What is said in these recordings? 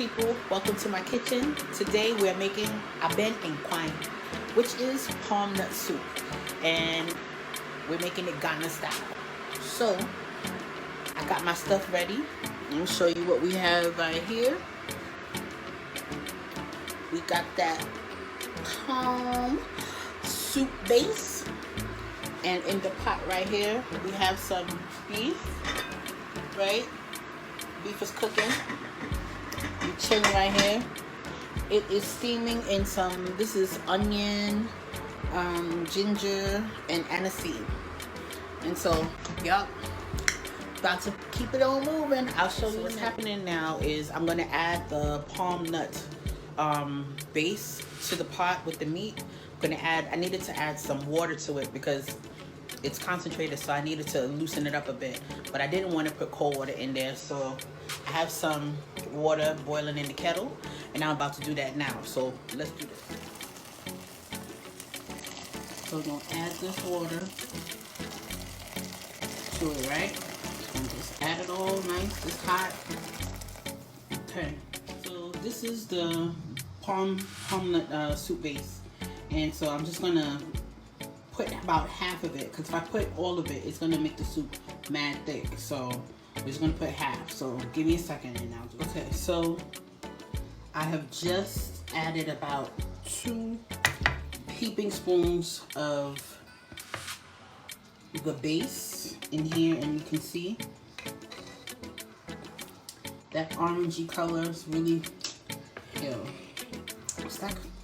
people, welcome to my kitchen. Today we're making Abenkwan, which is palm nut soup, and we're making it Ghana style. So I got my stuff ready. I'll show you what we have right here. We got that palm soup base, and in the pot right here we have some beef, right? Beef is cooking. The chilling right here. It is steaming in some, this is onion, ginger, and aniseed. And so, yup, about to keep it on moving. I'll show you what's happening now is I'm gonna add the palm nut base to the pot with the meat. I needed to add some water to it because it's concentrated, so I needed to loosen it up a bit, but I didn't want to put cold water in there, so I have some water boiling in the kettle, and I'm about to do that now. So let's do this. So we're gonna add this water to it, right? And just add it all nice, it's hot. Okay, so this is the palm nut soup base, and so I'm just gonna put about half of it, because if I put all of it, it's gonna make the soup mad thick. So we're just gonna put half. So give me a second and I'll do it. Okay, so I have just added about 2 heaping spoons of the base in here, and you can see that orangey color is really,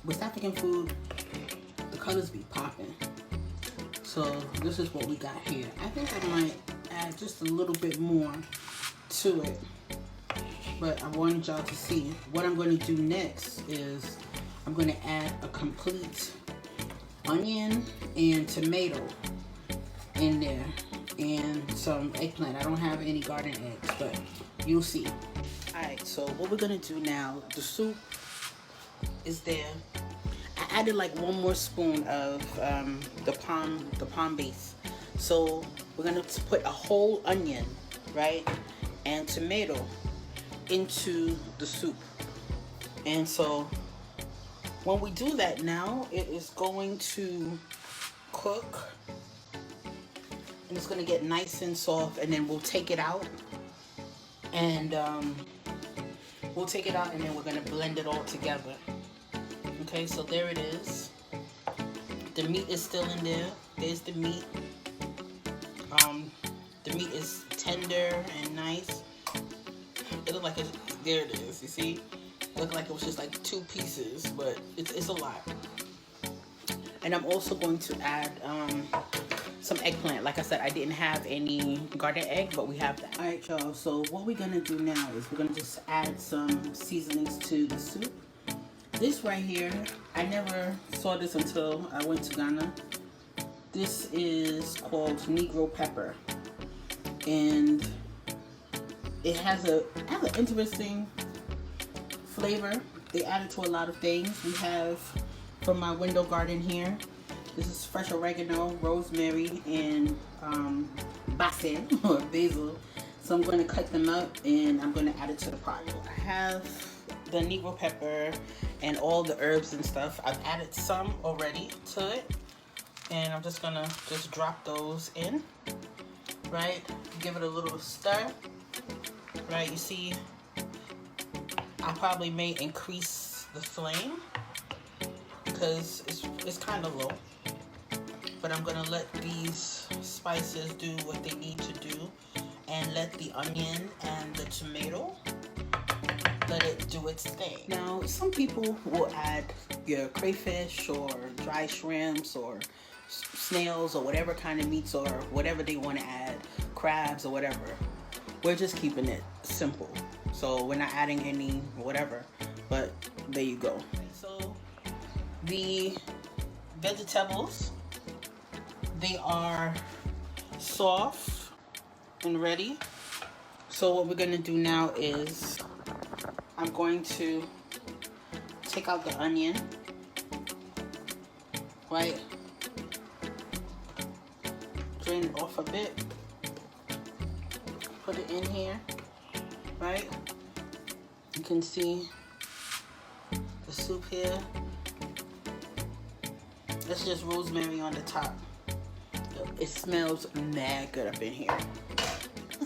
with African food, the colors be popping. So this is what we got here. I think I might add just a little bit more to it, but I wanted y'all to see. What I'm going to do next is I'm going to add a complete onion and tomato in there, and some eggplant. I don't have any garden eggs, but you'll see. Alright, so what we're going to do now, the soup is there. I added like 1 more spoon of the palm base. So we're gonna put a whole onion, right, and tomato into the soup. And so when we do that now, it is going to cook, and it's gonna get nice and soft, and then we'll take it out, and then we're gonna blend it all together. Okay, so there it is. The meat is still in there. There's the meat. The meat is tender and nice. It looked like there it is, you see? It looked like it was just like 2 pieces, but it's a lot. And I'm also going to add some eggplant. Like I said, I didn't have any garden egg, but we have that. Alright, y'all, so what we're gonna do now is we're gonna just add some seasonings to the soup. This right here, I never saw this until I went to Ghana. This is called Negro pepper, and it has an interesting flavor. They add it to a lot of things. We have from my window garden here. This is fresh oregano, rosemary, and basil or basil. So I'm going to cut them up and I'm going to add it to the pot. I have the Negro pepper and all the herbs and stuff. I've added some already to it, and I'm just gonna drop those in, right? Give it a little stir, right? You see, I probably may increase the flame because it's kind of low, but I'm gonna let these spices do what they need to do, and let the onion and the tomato, let it do its thing. Now, some people will add your crayfish or dry shrimps or snails or whatever kind of meats or whatever they want to add, crabs or whatever. We're just keeping it simple. So we're not adding any whatever, but there you go. So the vegetables, they are soft and ready. So what we're gonna do now is I'm going to take out the onion, right? Drain it off a bit. Put it in here, right? You can see the soup here. That's just rosemary on the top. It smells mad good up in here.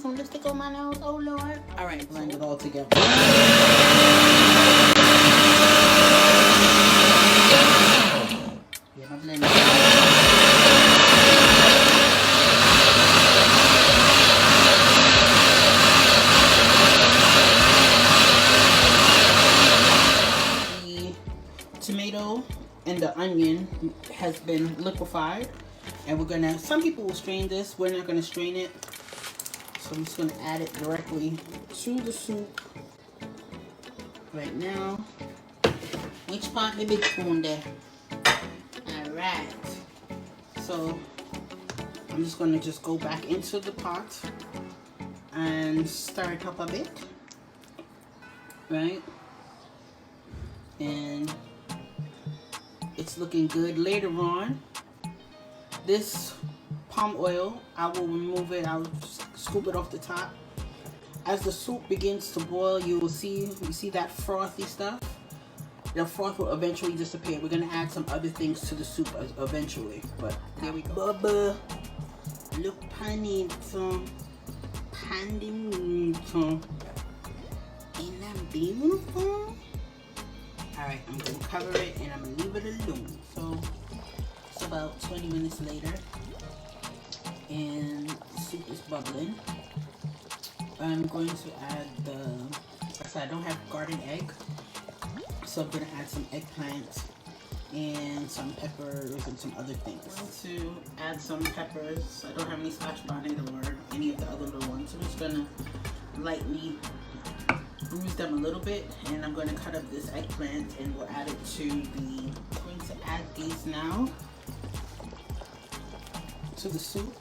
Some lipstick on my nose, oh Lord. All right, blend it all together. Yeah, I'm blending the tomato and the onion has been liquefied, and we're gonna, some people will strain this, we're not gonna strain it. So I'm just gonna add it directly to the soup right now. Which part the big spoon there? Alright. So I'm just gonna go back into the pot and stir it up a bit. Right? And it's looking good. Later on, this palm oil, I will remove it, I'll scoop it off the top. As the soup begins to boil, you see that frothy stuff? The froth will eventually disappear. We're gonna add some other things to the soup eventually, but here we go. Bubba, look panito, pandemito. Ain't that beautiful? All right, I'm gonna cover it and I'm gonna leave it alone. So it's about 20 minutes later, and the soup is bubbling. I'm going to add like I said, I don't have garden egg, so I'm going to add some eggplant and some peppers and some other things. I'm going to add some peppers. I don't have any scotch bonnet or any of the other little ones, so I'm just going to lightly bruise them a little bit, and I'm going to cut up this eggplant and we'll add it to I'm going to add these now to the soup.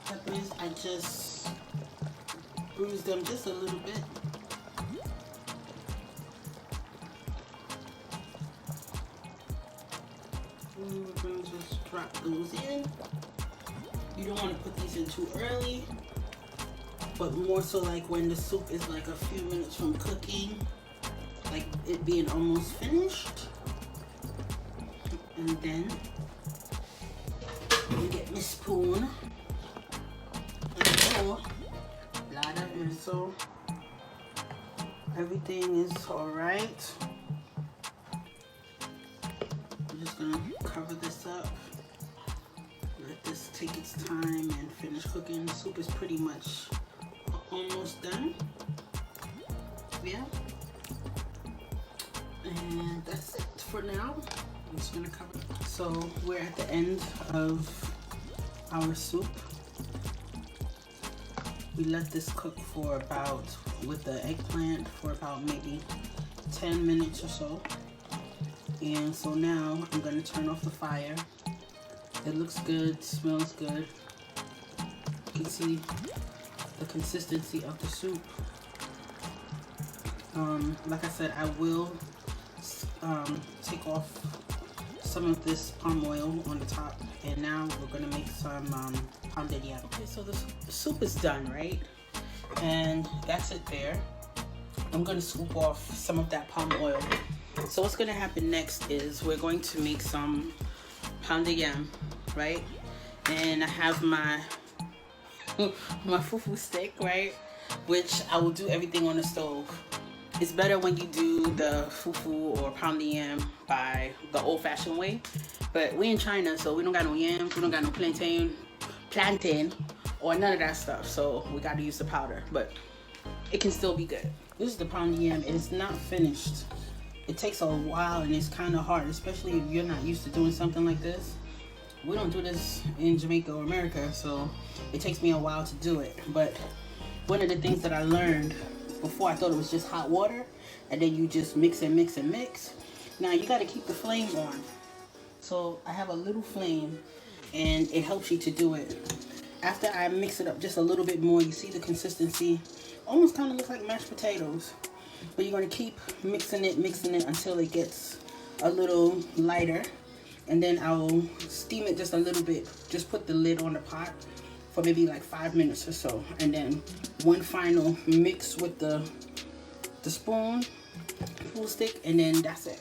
Peppers, I just bruise them just a little bit. And we're going to just drop those in. You don't want to put these in too early, but more so like when the soup is like a few minutes from cooking, like it being almost finished. And then you get my spoon and pour a lot of it, so everything is all right. I'm just gonna cover this up, let this take its time and finish cooking. The soup is pretty much almost done. Yeah, and that's it for now. I'm just gonna cover it. So we're at the end of our soup. We let this cook for about, with the eggplant, for about maybe 10 minutes or so. And so now I'm gonna turn off the fire. It looks good, smells good. You can see the consistency of the soup. Like I said, I will take off some of this palm oil on the top, and now we're gonna make some pounded yam. Okay, so the soup is done, right? And that's it there. I'm gonna scoop off some of that palm oil. So what's gonna happen next is we're going to make some pounded yam, right? And I have my my fufu stick, right? Which I will do everything on the stove. It's better when you do the fufu or pounded yam by the old-fashioned way. But we in China, so we don't got no yams, we don't got no plantain, or none of that stuff. So we got to use the powder, but it can still be good. This is the pounded yam. It's not finished. It takes a while and it's kind of hard, especially if you're not used to doing something like this. We don't do this in Jamaica or America, so it takes me a while to do it. But one of the things that I learned before, I thought it was just hot water and then you just mix and mix and mix. Now you got to keep the flame on. So I have a little flame and it helps you to do it. After I mix it up just a little bit more, you see the consistency almost kind of looks like mashed potatoes. But you're going to keep mixing it until it gets a little lighter. and then I'll steam it just a little bit. Just put the lid on the pot for maybe like 5 minutes or so, and then one final mix with the spoon stick, and then that's it.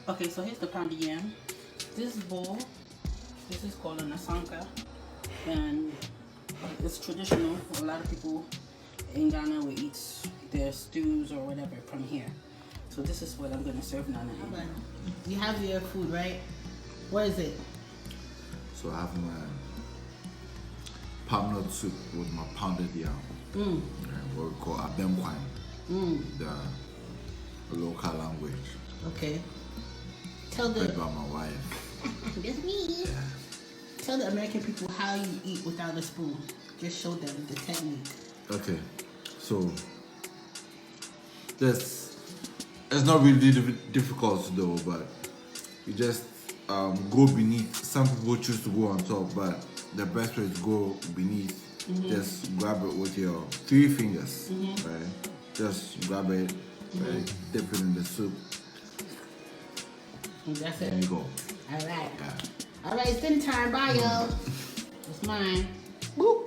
Okay, so here's the pounded yam. This bowl, this is called an asanka, and it's traditional. A lot of people in Ghana will eat their stews or whatever from here. So this is what I'm gonna serve Nana. You have your food, right? What is it? So I have my palm nut soup with my pounded yam. What we call Abenkwan. The local language. Okay. Tell the Made by my wife. That's me. Yeah. Tell the American people how you eat without a spoon. Just show them the technique. Okay, so it's not really difficult though, but you just go beneath. Some people choose to go on top, but the best way is to go beneath. Just grab it with your 3 fingers, right? Just grab it, right? Dip it in the soup. And that's it. There you go. All right. Yeah. All right, it's dinner time. Bye, y'all. It's mine. Woo.